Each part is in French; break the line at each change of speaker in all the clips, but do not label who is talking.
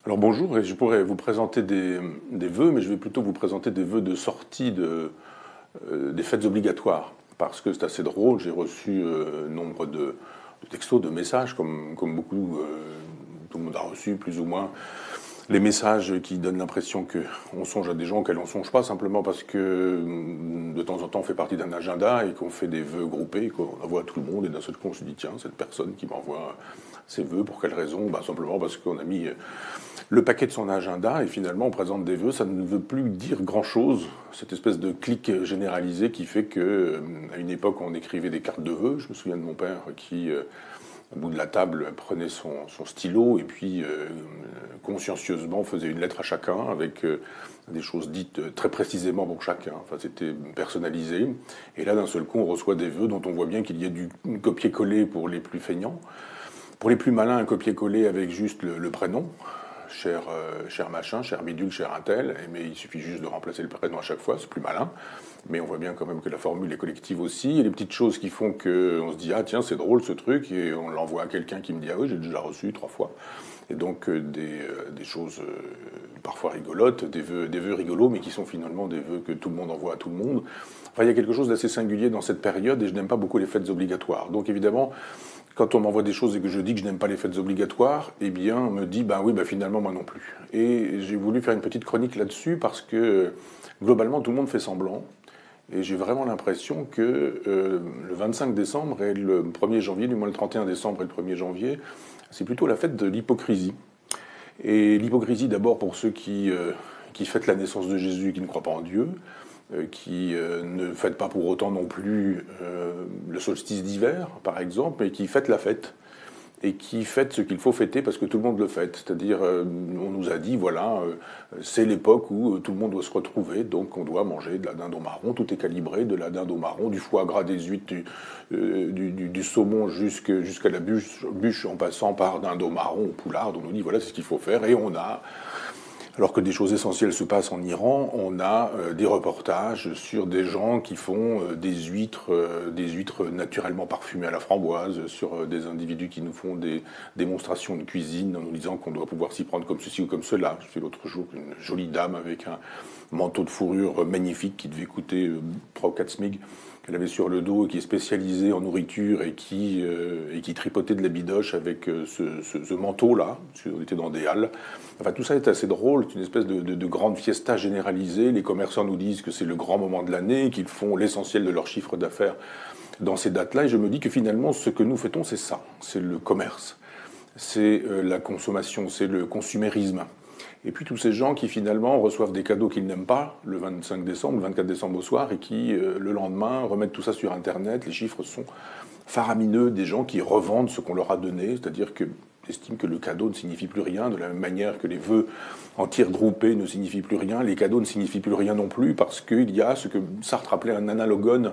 Alors bonjour, et je pourrais vous présenter des vœux, mais je vais plutôt vous présenter des vœux de sortie des fêtes obligatoires. Parce que c'est assez drôle, j'ai reçu nombre de textos, de messages, comme beaucoup, tout le monde a reçu plus ou moins, les messages qui donnent l'impression qu'on songe à des gens auxquels on ne songe pas, simplement parce que de temps en temps on fait partie d'un agenda et qu'on fait des vœux groupés, qu'on envoie à tout le monde, et d'un seul coup on se dit tiens, cette personne qui m'envoie ses vœux, pour quelle raison? Simplement parce qu'on a mis le paquet de son agenda et finalement on présente des vœux, ça ne veut plus dire grand-chose, cette espèce de clic généralisé qui fait que à une époque on écrivait des cartes de vœux. Je me souviens de mon père qui au bout de la table prenait son stylo et puis consciencieusement faisait une lettre à chacun avec des choses dites très précisément pour chacun. Enfin, c'était personnalisé. Et là, d'un seul coup, on reçoit des vœux dont on voit bien qu'il y a du copier-coller pour les plus feignants. Pour les plus malins, un copier-coller avec juste le prénom. Cher machin, cher bidule, cher untel, mais il suffit juste de remplacer le prénom à chaque fois, c'est plus malin. Mais on voit bien quand même que la formule est collective aussi. Il y a des petites choses qui font qu'on se dit ah tiens c'est drôle ce truc, et on l'envoie à quelqu'un qui me dit ah oui j'ai déjà reçu 3 fois. Et donc des choses parfois rigolotes, des vœux rigolos, mais qui sont finalement des vœux que tout le monde envoie à tout le monde. Enfin il y a quelque chose d'assez singulier dans cette période, et je n'aime pas beaucoup les fêtes obligatoires. Donc évidemment, quand on m'envoie des choses et que je dis que je n'aime pas les fêtes obligatoires, eh bien, on me dit, finalement, moi non plus. Et j'ai voulu faire une petite chronique là-dessus parce que, globalement, tout le monde fait semblant. Et j'ai vraiment l'impression que le 25 décembre et le 1er janvier, du moins le 31 décembre et le 1er janvier, c'est plutôt la fête de l'hypocrisie. Et l'hypocrisie, d'abord, pour ceux qui fêtent la naissance de Jésus et qui ne croient pas en Dieu, qui ne fêtent pas pour autant non plus le solstice d'hiver, par exemple, mais qui fêtent la fête, et qui fêtent ce qu'il faut fêter parce que tout le monde le fête. C'est-à-dire, on nous a dit, voilà, c'est l'époque où tout le monde doit se retrouver, donc on doit manger de la dinde au marron, tout est calibré, de la dinde au marron, du foie gras, des huîtres, du saumon jusqu'à la bûche, en passant par dinde au marron, au poulard. On nous dit, voilà, c'est ce qu'il faut faire, et on a... Alors que des choses essentielles se passent en Iran, on a des reportages sur des gens qui font des huîtres naturellement parfumées à la framboise, sur des individus qui nous font des démonstrations de cuisine en nous disant qu'on doit pouvoir s'y prendre comme ceci ou comme cela. J'ai vu l'autre jour une jolie dame avec un manteau de fourrure magnifique qui devait coûter 3 ou 4 SMIG, qu'elle avait sur le dos, et qui est spécialisée en nourriture et qui tripotait de la bidoche avec ce manteau-là. On était dans des halles. Enfin, tout ça est assez drôle, c'est une espèce de grande fiesta généralisée. Les commerçants nous disent que c'est le grand moment de l'année, qu'ils font l'essentiel de leur chiffre d'affaires dans ces dates-là. Et je me dis que finalement, ce que nous fêtons, c'est ça. C'est le commerce, c'est la consommation, c'est le consumérisme. Et puis tous ces gens qui finalement reçoivent des cadeaux qu'ils n'aiment pas le 25 décembre, le 24 décembre au soir, et qui le lendemain remettent tout ça sur Internet. Les chiffres sont faramineux, des gens qui revendent ce qu'on leur a donné, c'est-à-dire qu'ils estiment que le cadeau ne signifie plus rien, de la même manière que les vœux en tir groupé ne signifient plus rien, les cadeaux ne signifient plus rien non plus, parce qu'il y a ce que Sartre appelait un analogone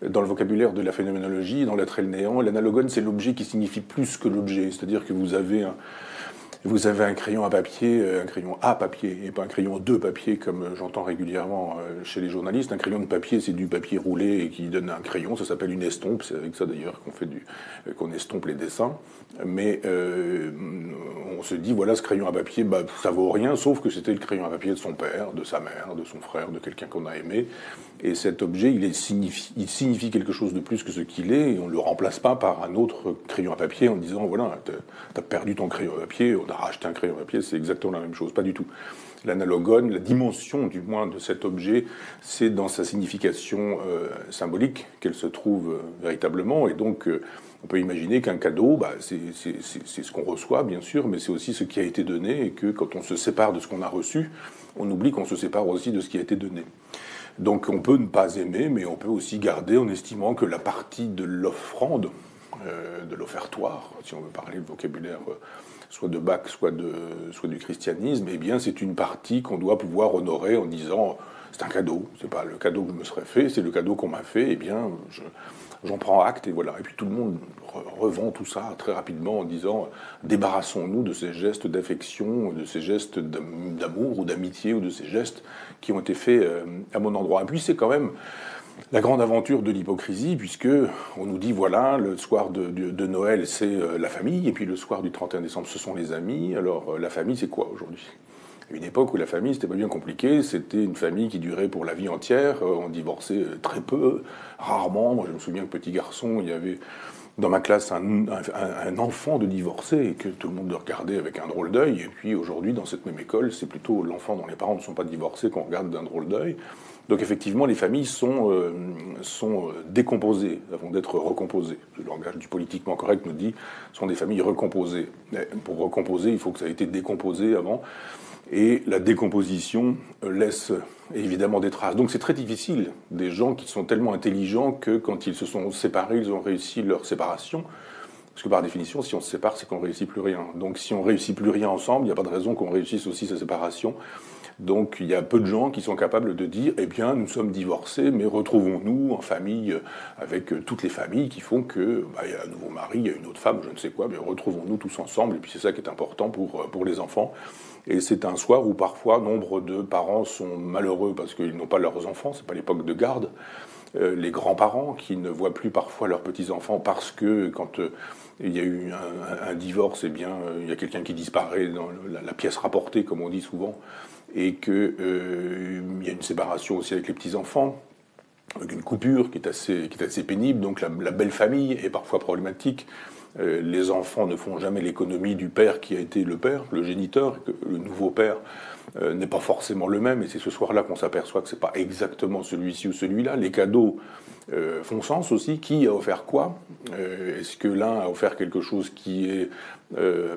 dans le vocabulaire de la phénoménologie, dans l'être et le néant. L'analogone, c'est l'objet qui signifie plus que l'objet, c'est-à-dire que vous avez un crayon à papier, et pas un crayon de papier comme j'entends régulièrement chez les journalistes. Un crayon de papier, c'est du papier roulé et qui donne un crayon, ça s'appelle une estompe, c'est avec ça d'ailleurs qu'on estompe les dessins. Mais on se dit, voilà, ce crayon à papier, ça vaut rien, sauf que c'était le crayon à papier de son père, de sa mère, de son frère, de quelqu'un qu'on a aimé. Et cet objet, il signifie quelque chose de plus que ce qu'il est, et on ne le remplace pas par un autre crayon à papier en disant, voilà, t'as perdu ton crayon à papier, on a racheté un crayon à papier, c'est exactement la même chose, pas du tout. L'analogone, la dimension du moins de cet objet, c'est dans sa signification symbolique qu'elle se trouve véritablement, et donc on peut imaginer qu'un cadeau, c'est ce qu'on reçoit bien sûr, mais c'est aussi ce qui a été donné, et que quand on se sépare de ce qu'on a reçu, on oublie qu'on se sépare aussi de ce qui a été donné. Donc on peut ne pas aimer, mais on peut aussi garder en estimant que la partie de l'offrande, de l'offertoire, si on veut parler le vocabulaire soit de Bach, soit du christianisme, eh bien c'est une partie qu'on doit pouvoir honorer en disant c'est un cadeau, c'est pas le cadeau que je me serais fait, c'est le cadeau qu'on m'a fait, eh bien j'en prends acte, et voilà. Et puis tout le monde revend tout ça très rapidement en disant débarrassons-nous de ces gestes d'affection, de ces gestes d'amour ou d'amitié, ou de ces gestes qui ont été faits à mon endroit. Et puis c'est quand même la grande aventure de l'hypocrisie, puisque on nous dit, voilà, le soir de Noël, c'est la famille, et puis le soir du 31 décembre, ce sont les amis. Alors, la famille, c'est quoi aujourd'hui? Une époque où la famille, c'était pas bien compliqué, c'était une famille qui durait pour la vie entière, on divorçait très peu, rarement. Moi, je me souviens que petit garçon, il y avait dans ma classe un enfant de divorcé et que tout le monde le regardait avec un drôle d'œil. Et puis aujourd'hui, dans cette même école, c'est plutôt l'enfant dont les parents ne sont pas divorcés qu'on regarde d'un drôle d'œil. Donc effectivement, les familles sont décomposées avant d'être recomposées. Le langage du politiquement correct nous dit sont des familles recomposées. Mais pour recomposer, il faut que ça ait été décomposé avant. Et la décomposition laisse évidemment des traces. Donc c'est très difficile. Des gens qui sont tellement intelligents que quand ils se sont séparés, ils ont réussi leur séparation. Parce que par définition, si on se sépare, c'est qu'on ne réussit plus rien. Donc si on ne réussit plus rien ensemble, il n'y a pas de raison qu'on réussisse aussi sa séparation. Donc il y a peu de gens qui sont capables de dire, eh bien, nous sommes divorcés, mais retrouvons-nous en famille, avec toutes les familles qui font que, il y a un nouveau mari, il y a une autre femme, je ne sais quoi, mais retrouvons-nous tous ensemble, et puis c'est ça qui est important pour les enfants. Et c'est un soir où parfois nombre de parents sont malheureux parce qu'ils n'ont pas leurs enfants, c'est pas l'époque de garde. Les grands-parents qui ne voient plus parfois leurs petits-enfants parce que quand il y a eu un divorce, eh bien, il y a quelqu'un qui disparaît dans la pièce rapportée, comme on dit souvent, et qu'il y a une séparation aussi avec les petits-enfants, avec une coupure qui est assez pénible. Donc la belle famille est parfois problématique. Les enfants ne font jamais l'économie du père qui a été le père, le géniteur, et que le nouveau père n'est pas forcément le même, et c'est ce soir-là qu'on s'aperçoit que c'est pas exactement celui-ci ou celui-là. Les cadeaux font sens aussi. Qui a offert quoi? Est-ce que l'un a offert quelque chose qui est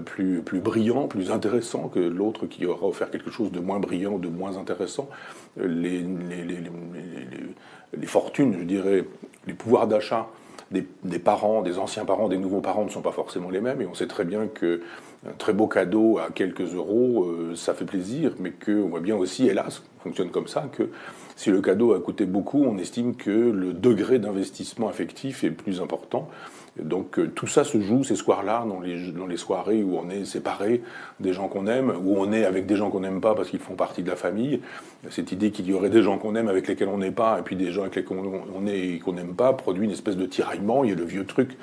plus brillant, plus intéressant que l'autre qui aura offert quelque chose de moins brillant, de moins intéressant? Les fortunes, je dirais, les pouvoirs d'achat des parents, des anciens parents, des nouveaux parents ne sont pas forcément les mêmes, et on sait très bien que un très beau cadeau à quelques euros, ça fait plaisir, mais qu'on voit bien aussi, hélas, fonctionne comme ça, que si le cadeau a coûté beaucoup, on estime que le degré d'investissement affectif est plus important. Donc tout ça se joue ces soirs-là, dans les soirées où on est séparé des gens qu'on aime, où on est avec des gens qu'on n'aime pas parce qu'ils font partie de la famille. Cette idée qu'il y aurait des gens qu'on aime avec lesquels on n'est pas, et puis des gens avec lesquels on est et qu'on n'aime pas, produit une espèce de tiraillement. Il y a le vieux truc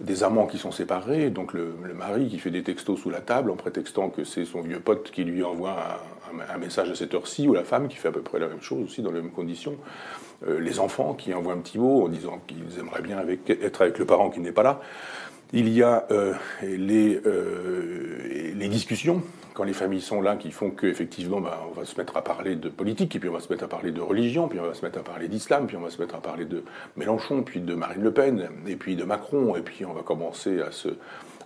des amants qui sont séparés, donc le mari qui fait des textos sous la table en prétextant que c'est son vieux pote qui lui envoie un message à cette heure-ci, ou la femme qui fait à peu près la même chose aussi dans les mêmes conditions. Les enfants qui envoient un petit mot en disant qu'ils aimeraient bien être avec le parent qui n'est pas là. Il y a les discussions, quand les familles sont là, qui font qu'effectivement, on va se mettre à parler de politique, et puis on va se mettre à parler de religion, puis on va se mettre à parler d'islam, puis on va se mettre à parler de Mélenchon, puis de Marine Le Pen, et puis de Macron, et puis on va commencer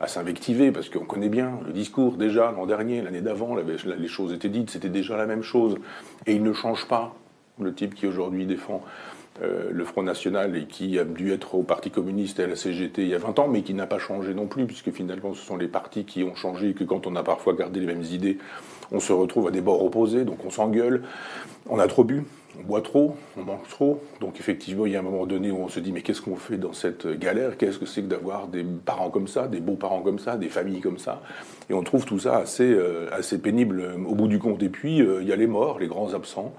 à s'invectiver, parce qu'on connaît bien le discours déjà l'an dernier, l'année d'avant, les choses étaient dites, c'était déjà la même chose, et il ne change pas. Le type qui aujourd'hui défend le Front National et qui a dû être au Parti communiste et à la CGT il y a 20 ans, mais qui n'a pas changé non plus, puisque finalement ce sont les partis qui ont changé, et que quand on a parfois gardé les mêmes idées, on se retrouve à des bords opposés, donc on s'engueule, on a trop bu, on boit trop, on mange trop, donc effectivement il y a un moment donné où on se dit mais qu'est-ce qu'on fait dans cette galère, qu'est-ce que c'est que d'avoir des parents comme ça, des beaux parents comme ça, des familles comme ça, et on trouve tout ça assez pénible au bout du compte. Et puis il y a les morts, les grands absents,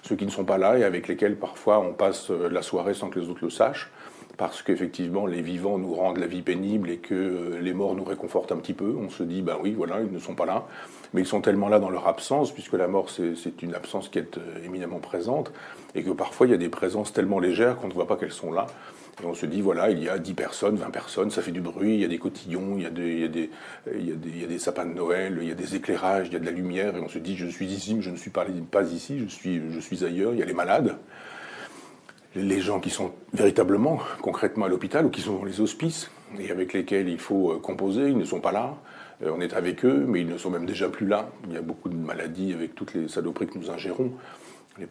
ceux qui ne sont pas là et avec lesquels parfois on passe la soirée sans que les autres le sachent, parce qu'effectivement les vivants nous rendent la vie pénible et que les morts nous réconfortent un petit peu. On se dit, oui, voilà, ils ne sont pas là, mais ils sont tellement là dans leur absence, puisque la mort c'est une absence qui est éminemment présente, et que parfois il y a des présences tellement légères qu'on ne voit pas qu'elles sont là. Et on se dit, voilà, il y a 10 personnes, 20 personnes, ça fait du bruit, il y a des cotillons, il y a des sapins de Noël, il y a des éclairages, il y a de la lumière, et on se dit, je suis ici, mais je ne suis pas ici, je suis ailleurs. Il y a les malades, les gens qui sont véritablement, concrètement à l'hôpital, ou qui sont dans les hospices, et avec lesquels il faut composer, ils ne sont pas là. On est avec eux, mais ils ne sont même déjà plus là. Il y a beaucoup de maladies avec toutes les saloperies que nous ingérons. Les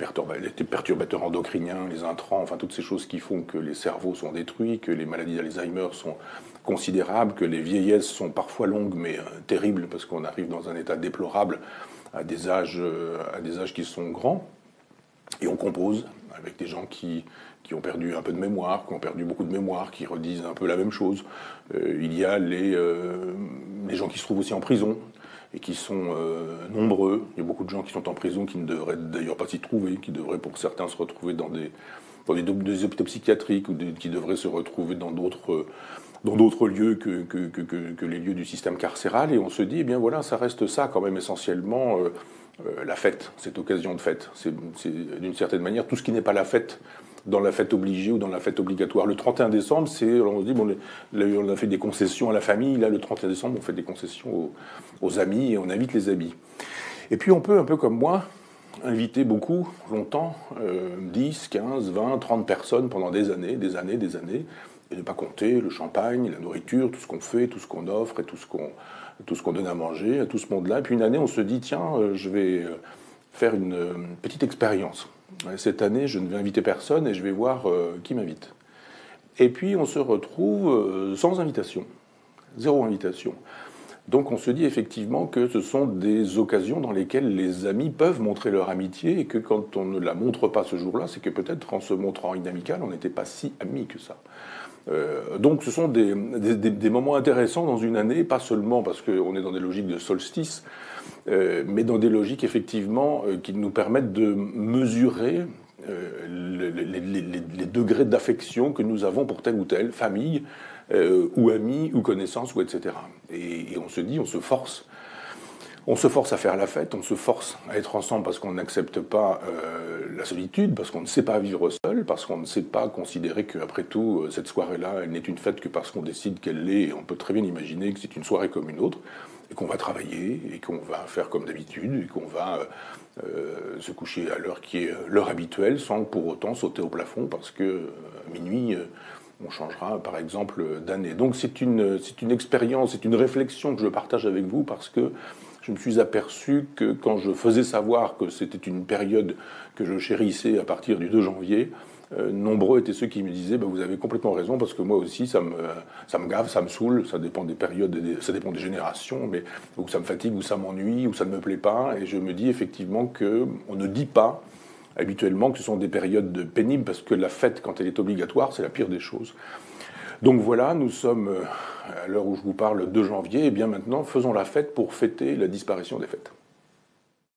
perturbateurs endocriniens, les intrants, enfin toutes ces choses qui font que les cerveaux sont détruits, que les maladies d'Alzheimer sont considérables, que les vieillesses sont parfois longues mais terribles parce qu'on arrive dans un état déplorable à des âges qui sont grands. Et on compose avec des gens qui ont perdu un peu de mémoire, qui ont perdu beaucoup de mémoire, qui redisent un peu la même chose. Il y a les gens qui se trouvent aussi en prison, et qui sont nombreux. Il y a beaucoup de gens qui sont en prison qui ne devraient d'ailleurs pas s'y trouver, qui devraient pour certains se retrouver dans des hôpitaux psychiatriques ou qui devraient se retrouver dans d'autres lieux que les lieux du système carcéral. Et on se dit, eh bien voilà, ça reste ça quand même essentiellement la fête, cette occasion de fête. C'est d'une certaine manière tout ce qui n'est pas la fête dans la fête obligée ou dans la fête obligatoire. Le 31 décembre, on se dit, bon, on a fait des concessions à la famille, là le 31 décembre, on fait des concessions aux amis et on invite les amis. Et puis on peut, un peu comme moi, inviter beaucoup, longtemps, 10, 15, 20, 30 personnes pendant des années, et ne pas compter le champagne, la nourriture, tout ce qu'on fait, tout ce qu'on offre et tout ce qu'on donne à manger à tout ce monde-là. Et puis une année, on se dit, tiens, je vais faire une petite expérience. Cette année, je ne vais inviter personne et je vais voir qui m'invite. Et puis on se retrouve sans invitation, zéro invitation. Donc on se dit effectivement que ce sont des occasions dans lesquelles les amis peuvent montrer leur amitié et que quand on ne la montre pas ce jour-là, c'est que peut-être en se montrant inamical, on n'était pas si amis que ça. Donc ce sont des moments intéressants dans une année, pas seulement parce qu'on est dans des logiques de solstice, mais dans des logiques effectivement qui nous permettent de mesurer les degrés d'affection que nous avons pour telle ou telle famille, ou amis, ou connaissances, ou etc. Et on se dit, on se force à faire la fête, on se force à être ensemble parce qu'on n'accepte pas la solitude, parce qu'on ne sait pas vivre seul, parce qu'on ne sait pas considérer qu'après tout, cette soirée-là, elle n'est une fête que parce qu'on décide qu'elle l'est, et on peut très bien imaginer que c'est une soirée comme une autre, et qu'on va travailler, et qu'on va faire comme d'habitude, et qu'on va se coucher à l'heure qui est l'heure habituelle, sans pour autant sauter au plafond, parce que à minuit, on changera par exemple d'année. Donc c'est une expérience, c'est une réflexion que je partage avec vous, parce que je me suis aperçu que quand je faisais savoir que c'était une période que je chérissais à partir du 2 janvier, nombreux étaient ceux qui me disaient vous avez complètement raison, parce que moi aussi ça me gave, ça me saoule, ça dépend des périodes, ça dépend des générations, mais ou ça me fatigue, ou ça m'ennuie, ou ça ne me plaît pas. Et je me dis effectivement qu'on ne dit pas habituellement que ce sont des périodes pénibles, parce que la fête, quand elle est obligatoire, c'est la pire des choses. Donc voilà, nous sommes, à l'heure où je vous parle, le 2 janvier, et bien maintenant, faisons la fête pour fêter la disparition des fêtes.